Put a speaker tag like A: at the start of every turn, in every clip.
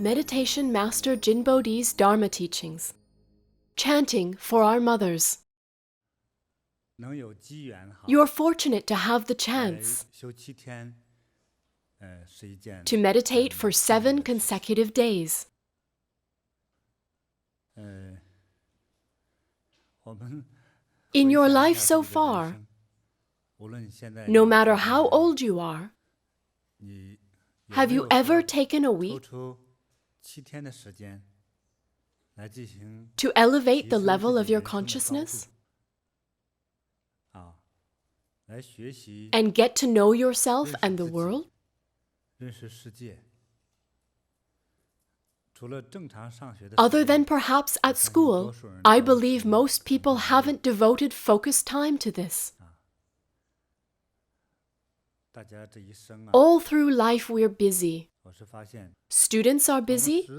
A: Meditation Master JinBodhi's Dharma teachings. Chanting for our mothers. You're fortunate to have the chance to meditate for 7 consecutive days. In your life so far, no matter how old you are, have you ever taken a week to elevate the level of your consciousness and get to know yourself and the world? Other than perhaps at school, I believe most people haven't devoted focused time to this. All through life we're busy. Students are busy,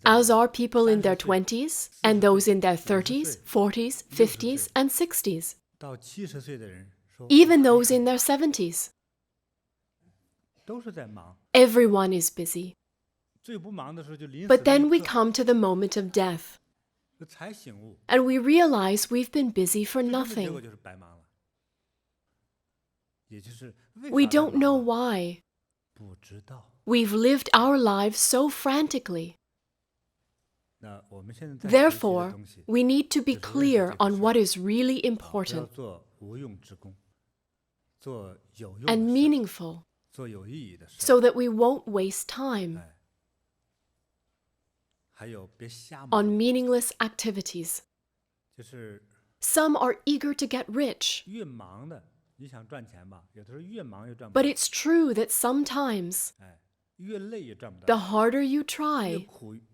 A: as are people in their 20s and those in their 30s, 40s, 50s, and 60s. Even those in their 70s. Everyone is busy. But then we come to the moment of death, and we realize we've been busy for nothing. We don't know why. We've lived our lives so frantically. Therefore, we need to be clear on what is really important and meaningful, so that we won't waste time on meaningless activities. Some are eager to get rich. But it's true that sometimes the harder you try,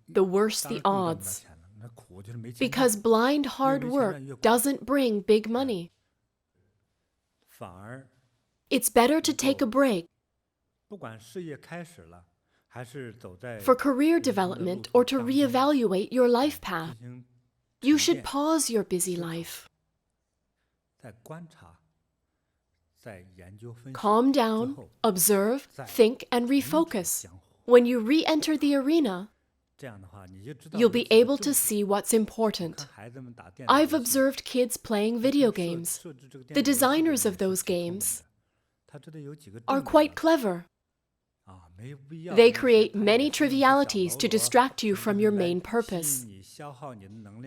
A: the worse the odds. Because blind hard work doesn't bring big money. It's better to take a break for career development or to reevaluate your life path. You should pause your busy life. Calm down, observe, think, and refocus. When you re-enter the arena, you'll be able to see what's important. I've observed kids playing video games. The designers of those games are quite clever. They create many trivialities to distract you from your main purpose.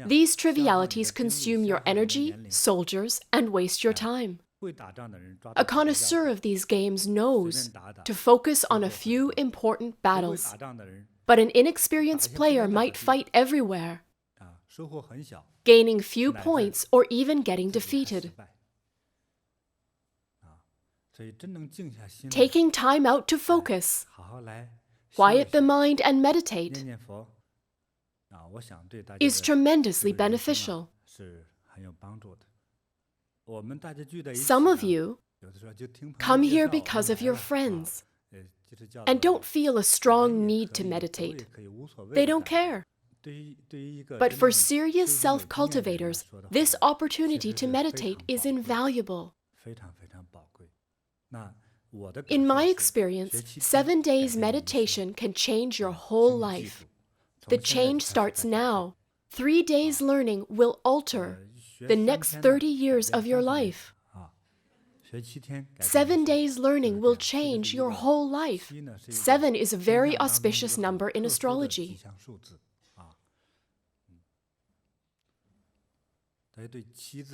A: These trivialities consume your energy, soldiers, and waste your time. A connoisseur of these games knows to focus on a few important battles, but an inexperienced player might fight everywhere, gaining few points or even getting defeated. Taking time out to focus, quiet the mind and meditate is tremendously beneficial. Some of you come here because of your friends and don't feel a strong need to meditate. They don't care. But for serious self-cultivators, this opportunity to meditate is invaluable. In my experience, 7 days meditation can change your whole life. The change starts now. 3 days learning will alter the next 30 years of your life. 7 days learning will change your whole life. 7 is a very auspicious number in astrology.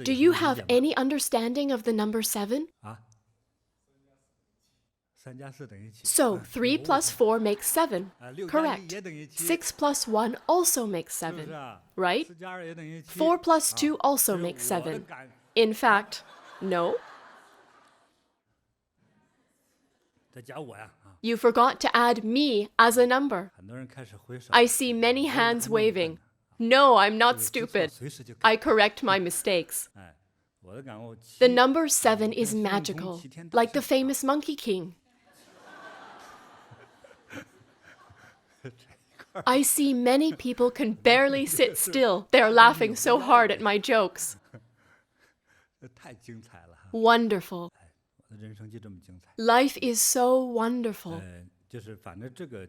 A: Do you have any understanding of the number 7? So, 3 plus 4 makes 7. Correct. 6 plus 1 also makes 7. Right? 4 plus 2 also makes 7. In fact, no? You forgot to add me as a number. I see many hands waving. No, I'm not stupid. I correct my mistakes. The number 7 is magical, like the famous Monkey King. I see many people can barely sit still. They're laughing so hard at my jokes. Wonderful. Life is so wonderful.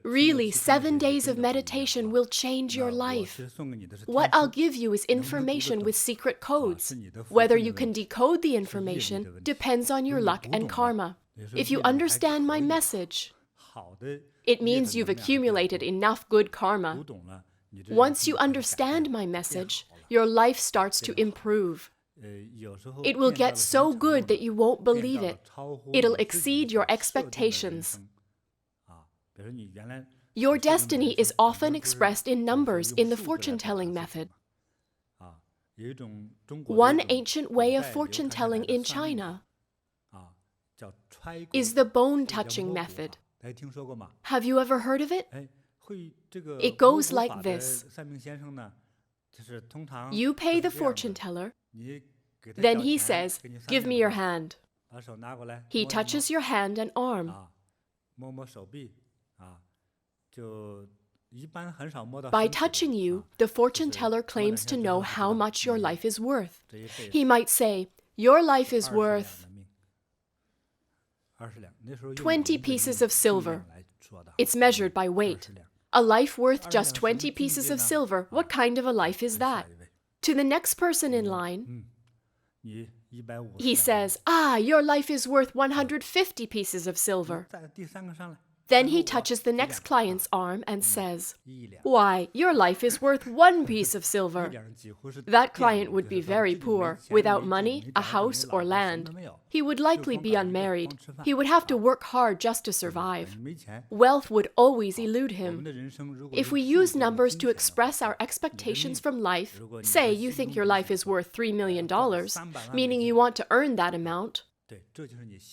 A: Really, 7 days of meditation will change your life. What I'll give you is information with secret codes. Whether you can decode the information depends on your luck and karma. If you understand my message, it means you've accumulated enough good karma. Once you understand my message, your life starts to improve. It will get so good that you won't believe it. It'll exceed your expectations. Your destiny is often expressed in numbers in the fortune-telling method. One ancient way of fortune-telling in China is the bone-touching method. Have you ever heard of it? It goes like this. You pay the fortune-teller, then he says, "Give me your hand." He touches your hand and arm. By touching you, the fortune-teller claims to know how much your life is worth. He might say, "Your life is worth 20 pieces of silver." It's measured by weight. A life worth just 20 pieces of silver, what kind of a life is that? To the next person in line, he says, "Your life is worth 150 pieces of silver." Then he touches the next client's arm and says, "Why, your life is worth 1 piece of silver." That client would be very poor, without money, a house, or land. He would likely be unmarried. He would have to work hard just to survive. Wealth would always elude him. If we use numbers to express our expectations from life, say you think your life is worth $3 million, meaning you want to earn that amount.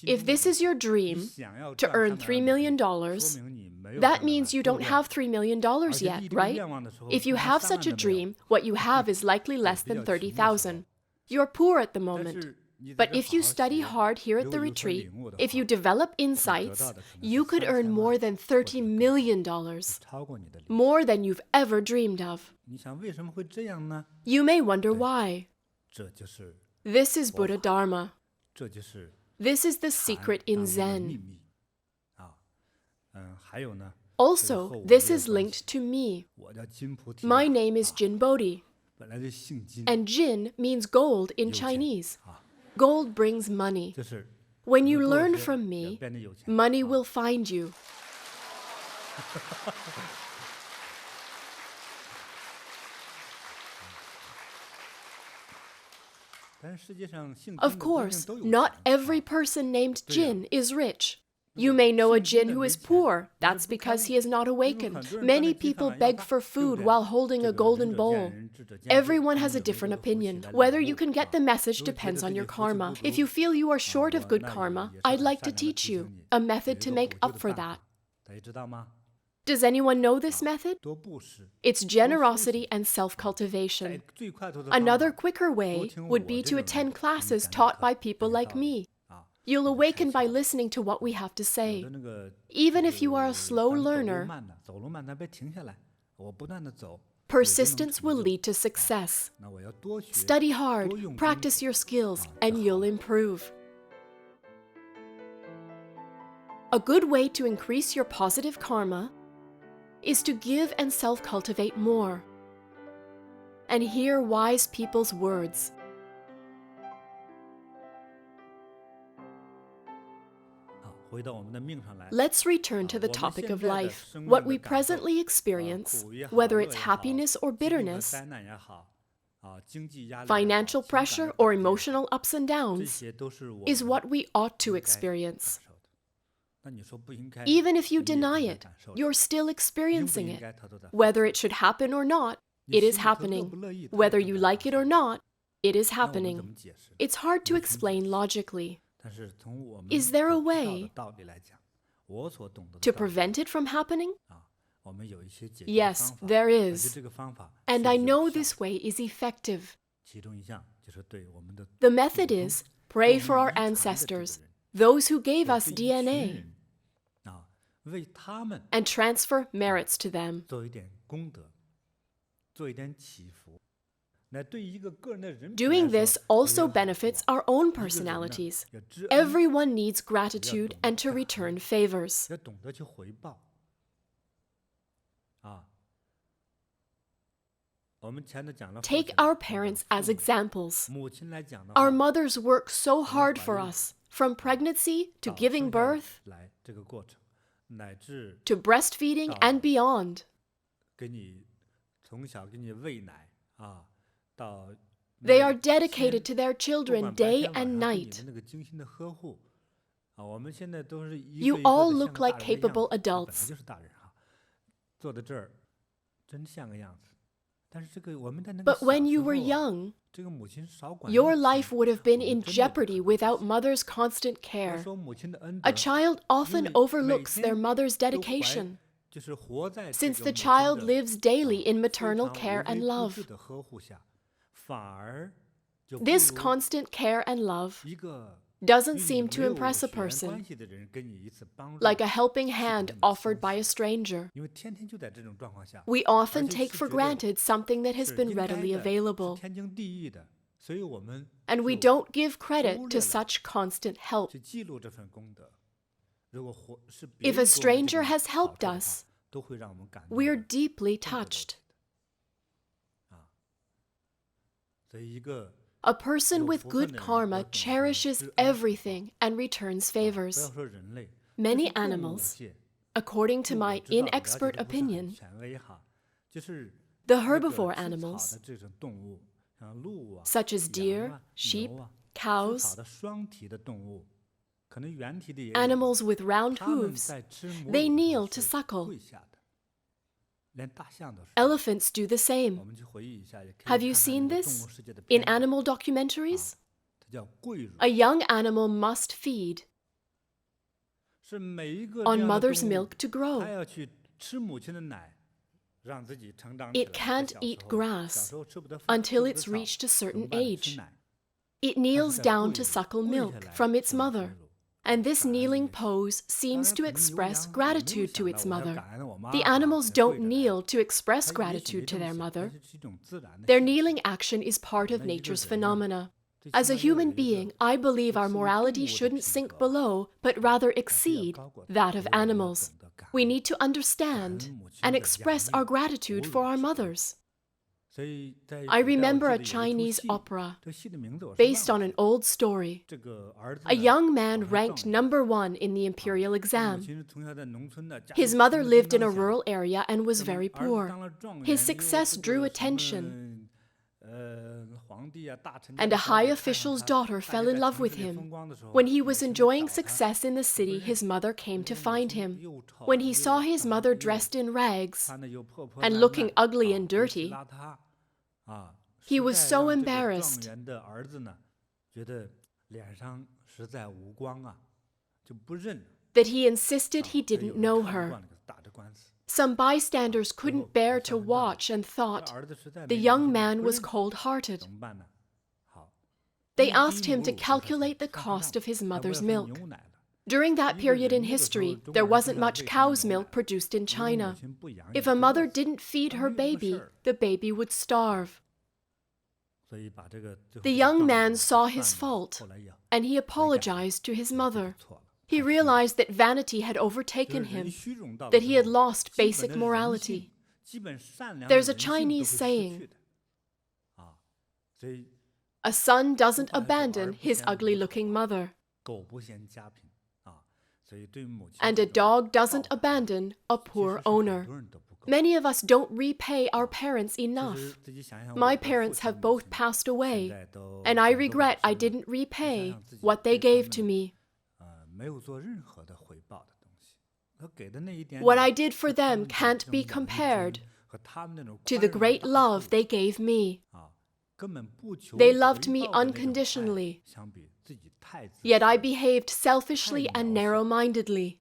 A: If this is your dream, to earn $3 million, that means you don't have $3 million yet, right? If you have such a dream, what you have is likely less than 30,000. You're poor at the moment. But if you study hard here at the retreat, if you develop insights, you could earn more than $30 million, more than you've ever dreamed of. You may wonder why. This is Buddhadharma. This is the secret in Zen. Also, this is linked to me. My name is JinBodhi, and Jin means gold in Chinese. Gold brings money. When you learn from me, money will find you. Of course, not every person named Jin is rich. You may know a Jin who is poor. That's because he is not awakened. Many people beg for food while holding a golden bowl. Everyone has a different opinion. Whether you can get the message depends on your karma. If you feel you are short of good karma, I'd like to teach you a method to make up for that. Does anyone know this method? It's generosity and self-cultivation. Another quicker way would be to attend classes taught by people like me. You'll awaken by listening to what we have to say. Even if you are a slow learner, persistence will lead to success. Study hard, practice your skills, and you'll improve. A good way to increase your positive karma is to give and self-cultivate more, and hear wise people's words. Let's return to the topic of life. What we presently experience, whether it's happiness or bitterness, financial pressure or emotional ups and downs, is what we ought to experience. Even if you deny it, you're still experiencing it. Whether it should happen or not, it is happening. Whether you like it or not, it is happening. It's hard to explain logically. Is there a way to prevent it from happening? Yes, there is. And I know this way is effective. The method is pray for our ancestors, those who gave us DNA, and transfer merits to them. Doing this also benefits our own personalities. Everyone needs gratitude and to return favors. Take our parents as examples. Our mothers work so hard for us, from pregnancy to giving birth, to breastfeeding and beyond. They are dedicated to their children day and night. You all look like capable adults. But when you were young, your life would have been in jeopardy without mother's constant care. A child often overlooks their mother's dedication, since the child lives daily in maternal care and love. This constant care and love doesn't seem to impress a person, like a helping hand offered by a stranger. We often take for granted something that has been readily available, and we don't give credit to such constant help. If a stranger has helped us, we're deeply touched. A person with good karma cherishes everything and returns favors. Many animals, according to my inexpert opinion, the herbivore animals, such as deer, sheep, cows, animals with round hooves, they kneel to suckle. Elephants do the same. Have you seen this in animal documentaries? A young animal must feed on mother's milk to grow. It can't eat grass until it's reached a certain age. It kneels down to suckle milk from its mother. And this kneeling pose seems to express gratitude to its mother. The animals don't kneel to express gratitude to their mother. Their kneeling action is part of nature's phenomena. As a human being, I believe our morality shouldn't sink below, but rather exceed that of animals. We need to understand and express our gratitude for our mothers. I remember a Chinese opera based on an old story. A young man ranked #1 in the imperial exam. His mother lived in a rural area and was very poor. His success drew attention, and a high official's daughter fell in love with him. When he was enjoying success in the city, his mother came to find him. When he saw his mother dressed in rags and looking ugly and dirty, he was so embarrassed that he insisted he didn't know her. Some bystanders couldn't bear to watch and thought the young man was cold-hearted. They asked him to calculate the cost of his mother's milk. During that period in history, there wasn't much cow's milk produced in China. If a mother didn't feed her baby, the baby would starve. The young man saw his fault, and he apologized to his mother. He realized that vanity had overtaken him, that he had lost basic morality. There's a Chinese saying, "A son doesn't abandon his ugly-looking mother, and a dog doesn't abandon a poor owner." Many of us don't repay our parents enough. My parents have both passed away, and I regret I didn't repay what they gave to me. What I did for them can't be compared to the great love they gave me. They loved me unconditionally, yet I behaved selfishly and narrow-mindedly.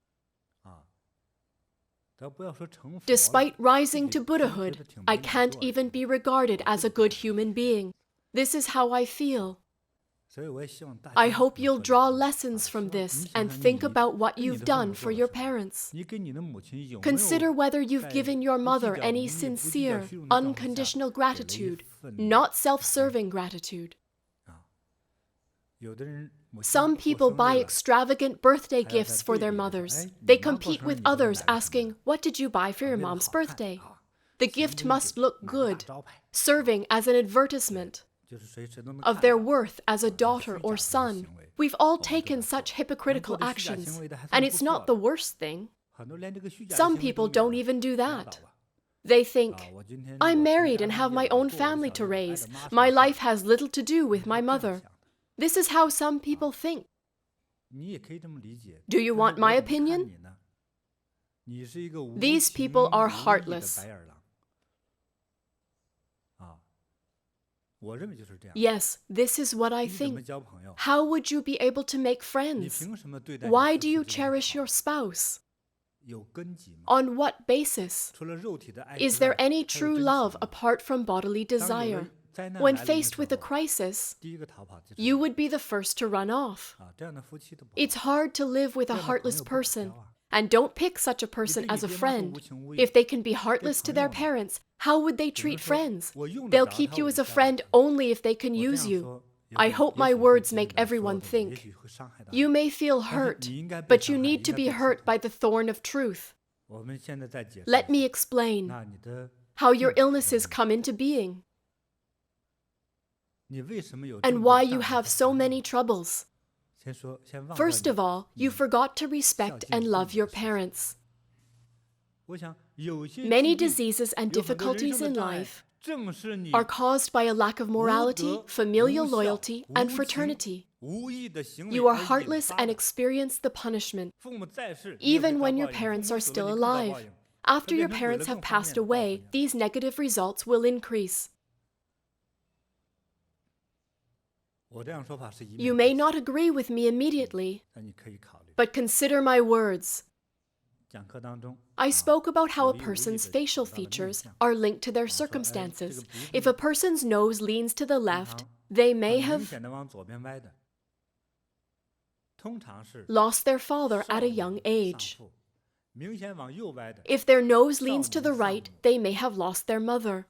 A: Despite rising to Buddhahood, I can't even be regarded as a good human being. This is how I feel. I hope you'll draw lessons from this and think about what you've done for your parents. Consider whether you've given your mother any sincere, unconditional gratitude, not self-serving gratitude. Some people buy extravagant birthday gifts for their mothers. They compete with others asking, "What did you buy for your mom's birthday?" The gift must look good, serving as an advertisement of their worth as a daughter or son. We've all taken such hypocritical actions, and it's not the worst thing. Some people don't even do that. They think, I'm married and have my own family to raise. My life has little to do with my mother. This is how some people think. Do you want my opinion? These people are heartless. Yes, this is what I think. How would you be able to make friends? Why do you cherish your spouse? On what basis? Is there any true love apart from bodily desire? When faced with a crisis, you would be the first to run off. It's hard to live with a heartless person, and don't pick such a person as a friend. If they can be heartless to their parents, how would they treat friends? They'll keep you as a friend only if they can use you. I hope my words make everyone think. You may feel hurt, but you need to be hurt by the thorn of truth. Let me explain how your illnesses come into being and why you have so many troubles. First of all, you forgot to respect and love your parents. Many diseases and difficulties in life are caused by a lack of morality, familial loyalty, and fraternity. You are heartless and experience the punishment, even when your parents are still alive. After your parents have passed away, these negative results will increase. You may not agree with me immediately, but consider my words. I spoke about how a person's facial features are linked to their circumstances. If a person's nose leans to the left, they may have lost their father at a young age. If their nose leans to the right, they may have lost their mother.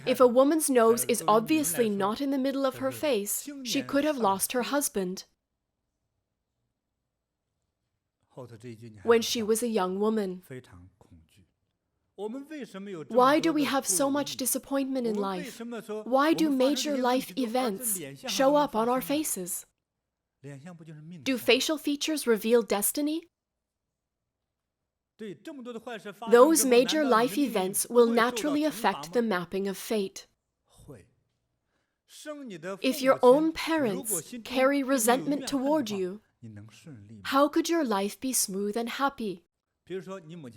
A: If a woman's nose is obviously not in the middle of her face, she could have lost her husband when she was a young woman. Why do we have so much disappointment in life? Why do major life events show up on our faces? Do facial features reveal destiny? Those major life events will naturally affect the mapping of fate. If your own parents carry resentment toward you, how could your life be smooth and happy?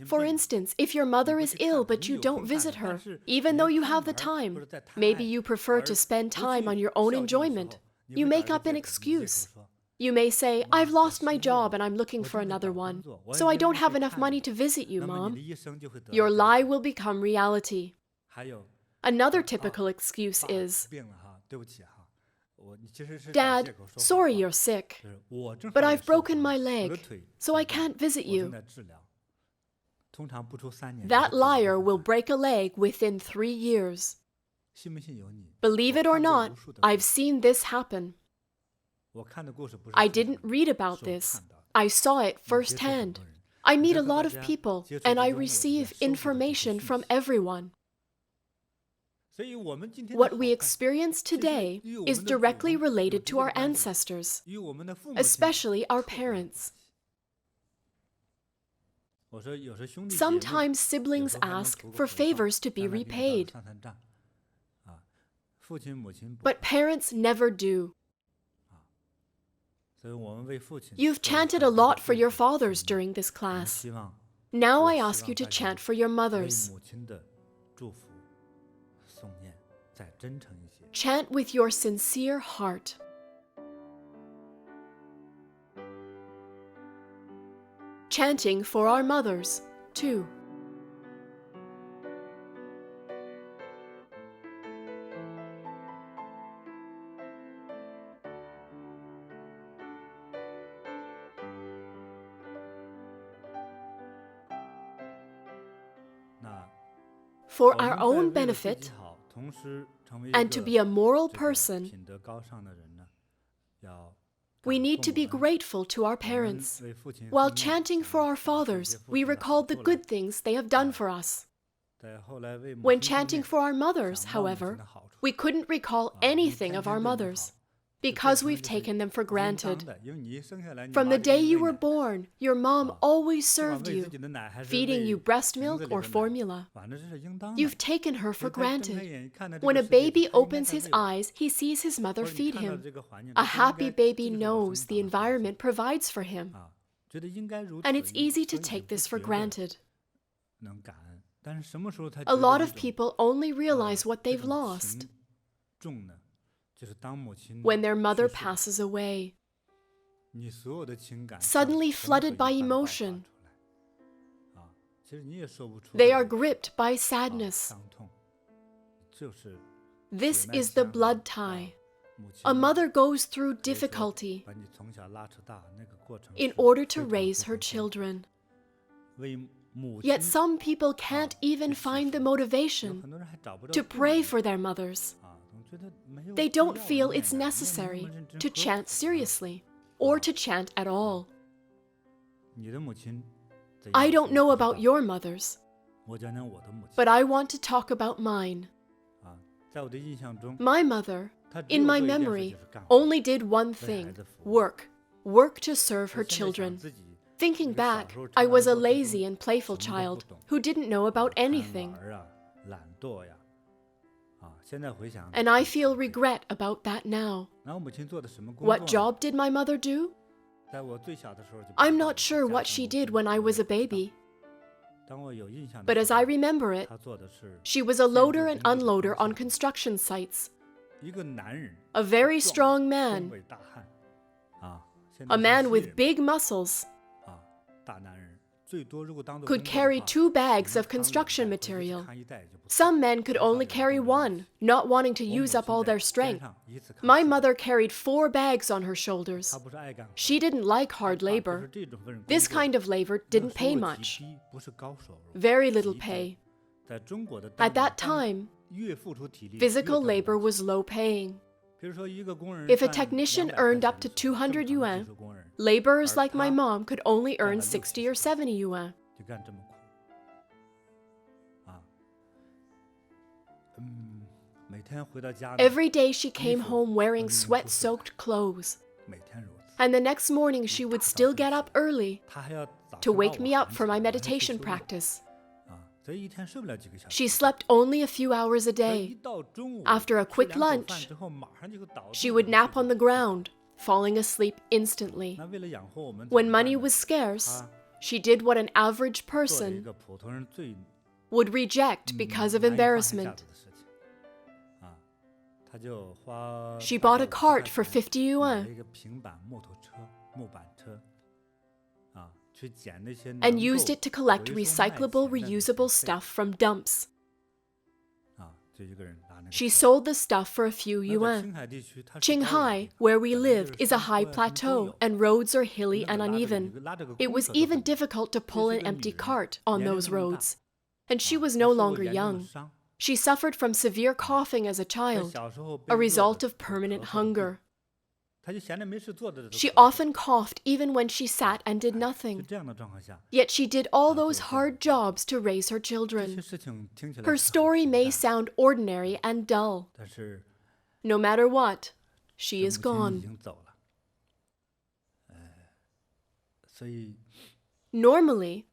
A: For instance, if your mother is ill but you don't visit her, even though you have the time, maybe you prefer to spend time on your own enjoyment. You make up an excuse. You may say, I've lost my job and I'm looking for another one, so I don't have enough money to visit you, Mom. Your lie will become reality. Another typical excuse is, Dad, sorry you're sick, but I've broken my leg, so I can't visit you. That liar will break a leg within 3 years. Believe it or not, I've seen this happen. I didn't read about this. I saw it firsthand. I meet a lot of people, and I receive information from everyone. What we experience today is directly related to our ancestors, especially our parents. Sometimes siblings ask for favors to be repaid, but parents never do. You've chanted a lot for your fathers during this class. Now I ask you to chant for your mothers. Chant with your sincere heart. Chanting for our mothers, too. For our own benefit, and to be a moral person, we need to be grateful to our parents. While chanting for our fathers, we recall the good things they have done for us. When chanting for our mothers, however, we couldn't recall anything of our mothers because we've taken them for granted. From the day you were born, your mom always served you, feeding you breast milk or formula. You've taken her for granted. When a baby opens his eyes, he sees his mother feed him. A happy baby knows the environment provides for him. And it's easy to take this for granted. A lot of people only realize what they've lost when their mother passes away, suddenly flooded by emotion. They are gripped by sadness. This is the blood tie. A mother goes through difficulty in order to raise her children. Yet some people can't even find the motivation to pray for their mothers. They don't feel it's necessary to chant seriously or to chant at all. I don't know about your mothers, but I want to talk about mine. My mother, in my memory, only did one thing: work to serve her children. Thinking back, I was a lazy and playful child who didn't know about anything. And I feel regret about that now. What job did my mother do? I'm not sure what she did when I was a baby. But as I remember it, she was a loader and unloader on construction sites. A very strong man. A man with big muscles. Could carry 2 bags of construction material. Some men could only carry 1, not wanting to use up all their strength. My mother carried 4 bags on her shoulders. She didn't like hard labor. This kind of labor didn't pay much. Very little pay. At that time, physical labor was low paying. If a technician earned up to 200 yuan, laborers like my mom could only earn 60 or 70 yuan. Every day she came home wearing sweat-soaked clothes. And the next morning she would still get up early to wake me up for my meditation practice. She slept only a few hours a day. After a quick lunch, she would nap on the ground, falling asleep instantly. When money was scarce, she did what an average person would reject because of embarrassment. She bought a cart for 50 yuan and used it to collect recyclable, reusable stuff from dumps. She sold the stuff for a few yuan. Qinghai, where we lived, is a high plateau, and roads are hilly and uneven. It was even difficult to pull an empty cart on those roads. And she was no longer young. She suffered from severe coughing as a child, a result of permanent hunger. She often coughed even when she sat and did nothing. Yet she did all those hard jobs to raise her children. Her story may sound ordinary and dull. No matter what, she is gone. Normally,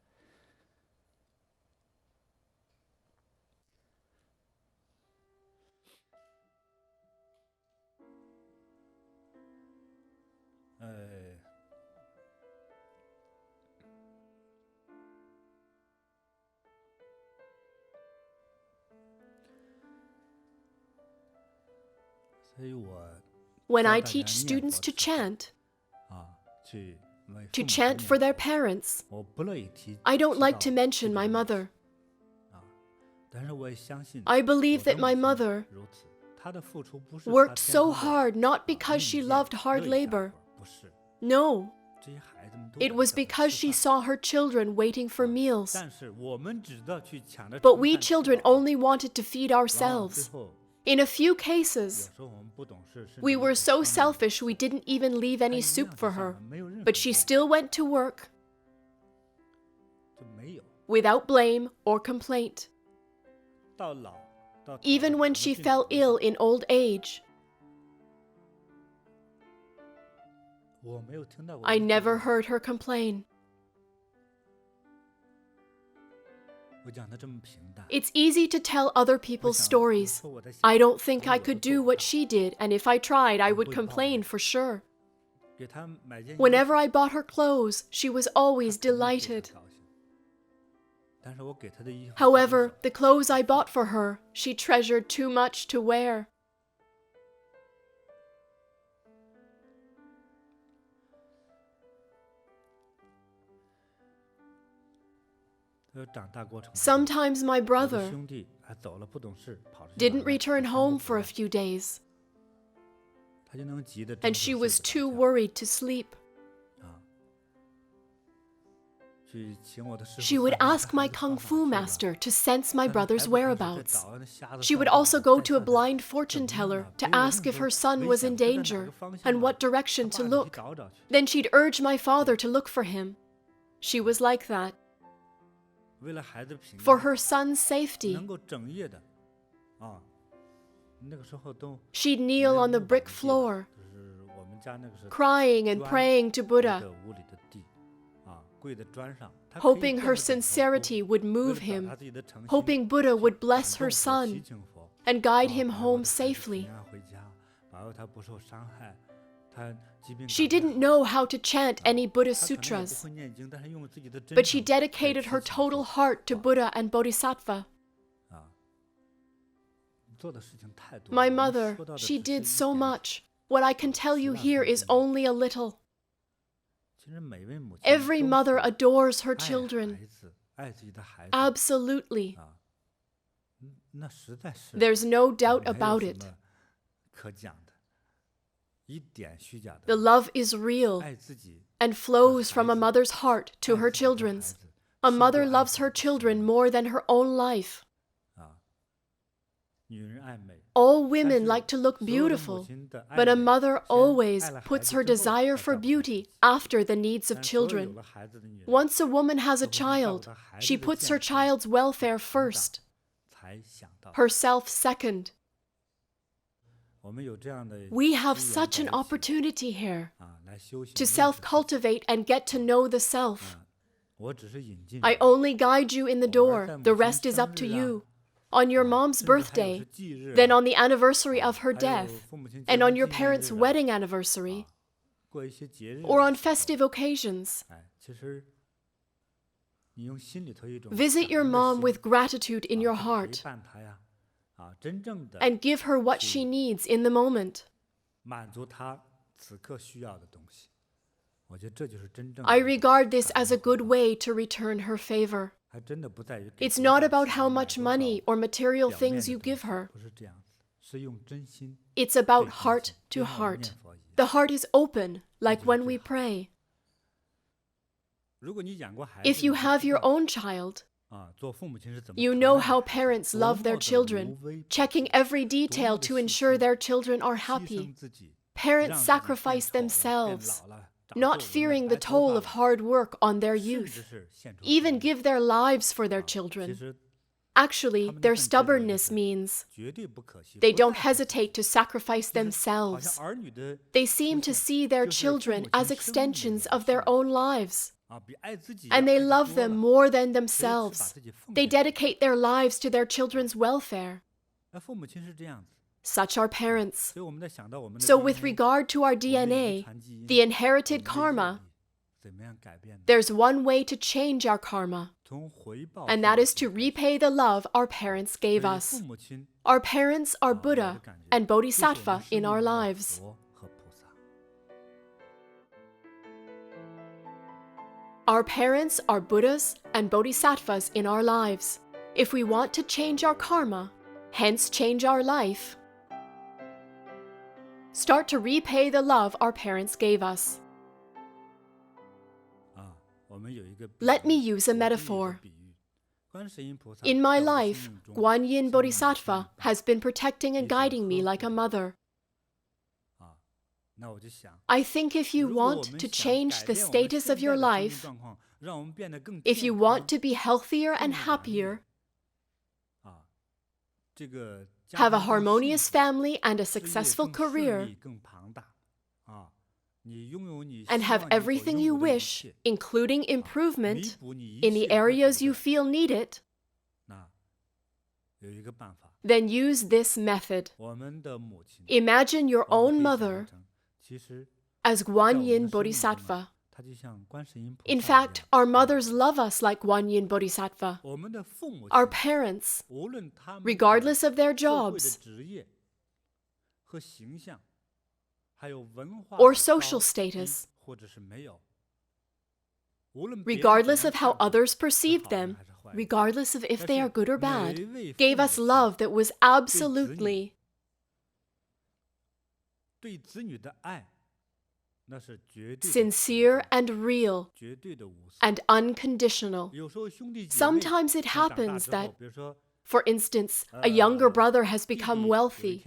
A: when I teach students to chant for their parents, I don't like to mention my mother. I believe that my mother worked so hard not because she loved hard labor. No. It was because she saw her children waiting for meals. But we children only wanted to feed ourselves. In a few cases, we were so selfish we didn't even leave any soup for her. But she still went to work without blame or complaint. even when she fell ill in old age. I never heard her complain. It's easy to tell other people's stories. I don't think I could do what she did, and if I tried, I would complain for sure. Whenever I bought her clothes, she was always delighted. However, the clothes I bought for her, she treasured too much to wear. Sometimes my brother didn't return home for a few days, and she was too worried to sleep. She would ask my kung fu master to sense my brother's whereabouts. She would also go to a blind fortune teller to ask if her son was in danger and what direction to look. Then she'd urge my father to look for him. She was like that. For her son's safety, she'd kneel on the brick floor, crying and praying to Buddha, hoping her sincerity would move him, hoping Buddha would bless her son and guide him home safely. She didn't know how to chant any Buddhist sutras, but she dedicated her total heart to Buddha and Bodhisattva. My mother, she did so much. What I can tell you here is only a little. Every mother adores her children. Absolutely. There's no doubt about it. The love is real and flows from a mother's heart to her children's. A mother loves her children more than her own life. All women like to look beautiful, but a mother always puts her desire for beauty after the needs of children. Once a woman has a child, she puts her child's welfare first, herself second. We have such an opportunity here to self-cultivate and get to know the self. I only guide you in the door. The rest is up to you. On your mom's birthday, then on the anniversary of her death, and on your parents' wedding anniversary, or on festive occasions. Visit your mom with gratitude in your heart and give her what she needs in the moment. I regard this as a good way to return her favor. It's not about how much money or material things you give her. It's about heart to heart. The heart is open, like when we pray. If you have your own child, you know how parents love their children, checking every detail to ensure their children are happy. Parents sacrifice themselves, not fearing the toll of hard work on their youth, even give their lives for their children. Actually, their stubbornness means they don't hesitate to sacrifice themselves. They seem to see their children as extensions of their own lives, and they love them more than themselves. They dedicate their lives to their children's welfare. Such are parents. So with regard to our DNA, the inherited karma, there's one way to change our karma, and that is to repay the love our parents gave us. Our parents are Buddha and Bodhisattva in our lives. Our parents are Buddhas and Bodhisattvas in our lives. If we want to change our karma, hence change our life, start to repay the love our parents gave us. Let me use a metaphor. In my life, Guanyin Bodhisattva has been protecting and guiding me like a mother. I think if you want to change the status of your life, if you want to be healthier and happier, have a harmonious family and a successful career, and have everything you wish, including improvement, in the areas you feel need it, then use this method. Imagine your own mother as Guanyin Bodhisattva. In fact, our mothers love us like Guanyin Bodhisattva. Our parents, regardless of their jobs or social status, regardless of how others perceived them, regardless of if they are good or bad, gave us love that was absolutely sincere and real and unconditional. Sometimes it happens that, for instance, a younger brother has become wealthy,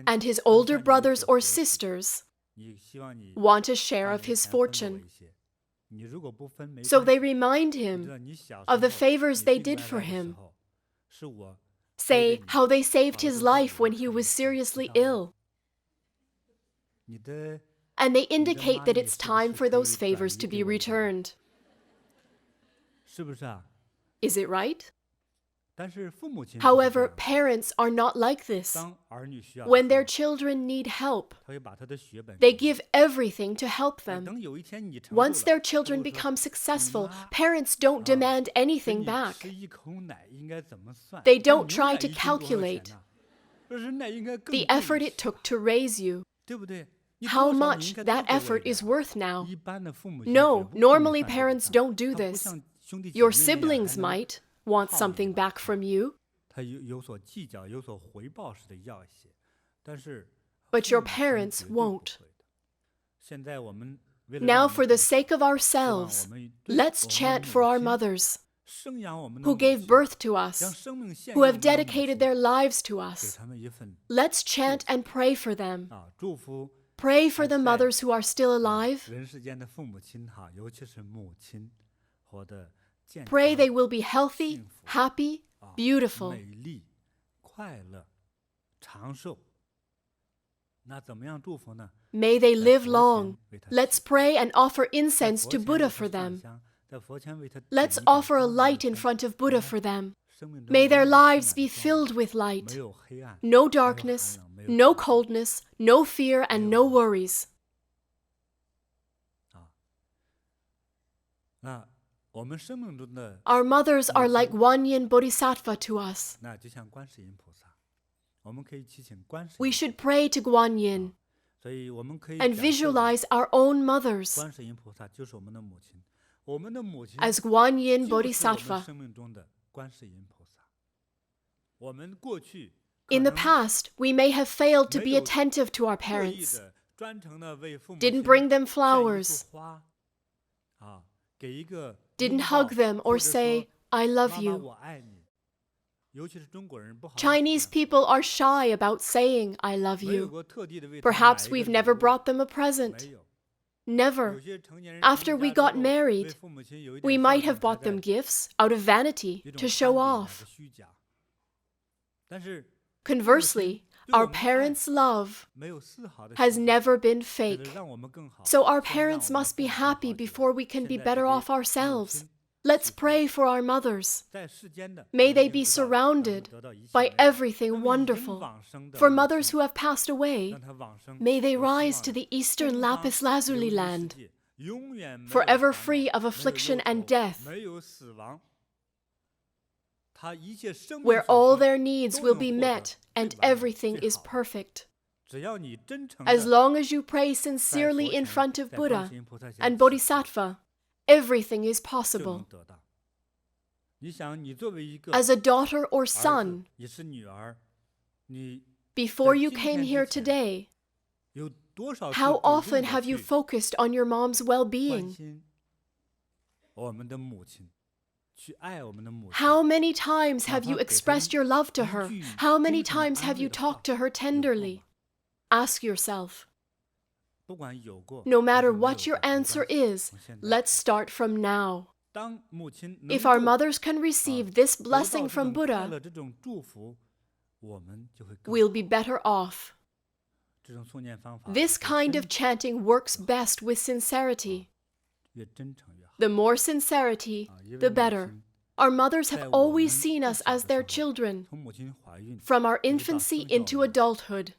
A: and his older brothers or sisters want a share of his fortune. So they remind him of the favors they did for him. Say how they saved his life when he was seriously ill. And they indicate that it's time for those favors to be returned. Is it right? However, parents are not like this. When their children need help, they give everything to help them. Once their children become successful, parents don't demand anything back. They don't try to calculate the effort it took to raise you, how much that effort is worth now. No, normally parents don't do this. Your siblings might want something back from you, but your parents won't. Now, for the sake of ourselves, let's chant for our mothers who gave birth to us, who have dedicated their lives to us. Let's chant and pray for them. Pray for the mothers who are still alive. Pray they will be healthy, happy, beautiful. May they live long. Let's pray and offer incense to Buddha for them. Let's offer a light in front of Buddha for them. May their lives be filled with light. No darkness, no coldness, no fear, and no worries. Our mothers are like Guanyin Bodhisattva to us. We should pray to Guanyin and visualize our own mothers as Guanyin Bodhisattva. In the past, we may have failed to be attentive to our parents, didn't bring them flowers, didn't hug them or say, "I love you." Chinese people are shy about saying, "I love you." Perhaps we've never brought them a present. Never. After we got married, we might have bought them gifts out of vanity to show off. Conversely, our parents' love has never been fake. So our parents must be happy before we can be better off ourselves. Let's pray for our mothers. May they be surrounded by everything wonderful. For mothers who have passed away, may they rise to the eastern lapis lazuli land, forever free of affliction and death, where all their needs will be met and everything is perfect. As long as you pray sincerely in front of Buddha and Bodhisattva, everything is possible. As a daughter or son, before you came here today, how often have you focused on your mom's well-being? How many times have you expressed your love to her? How many times have you talked to her tenderly? Ask yourself. No matter what your answer is, let's start from now. If our mothers can receive this blessing from Buddha, we'll be better off. This kind of chanting works best with sincerity. The more sincerity, the better. Our mothers have always seen us as their children, from our infancy into adulthood.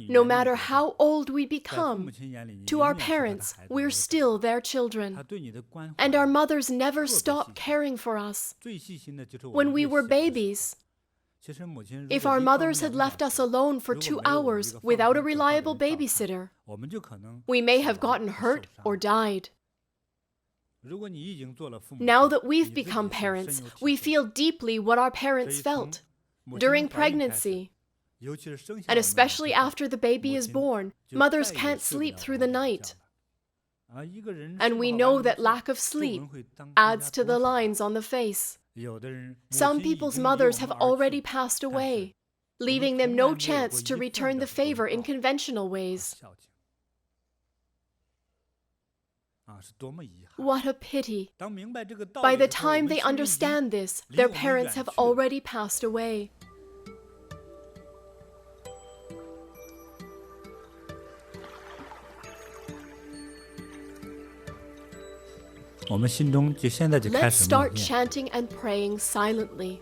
A: No matter how old we become, to our parents, we're still their children. And our mothers never stop caring for us. When we were babies, if our mothers had left us alone for 2 hours without a reliable babysitter, we may have gotten hurt or died. Now that we've become parents, we feel deeply what our parents felt during pregnancy. And especially after the baby is born, mothers can't sleep through the night. And we know that lack of sleep adds to the lines on the face. Some people's mothers have already passed away, leaving them no chance to return the favor in conventional ways. What a pity. By the time they understand this, their parents have already passed away. Let's start chanting and praying silently.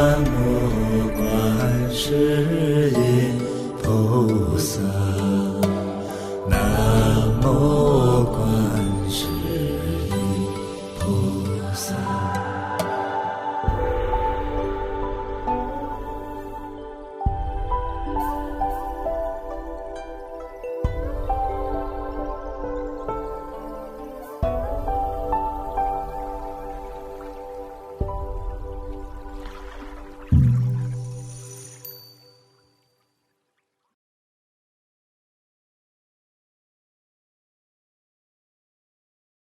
B: 目观世音菩萨。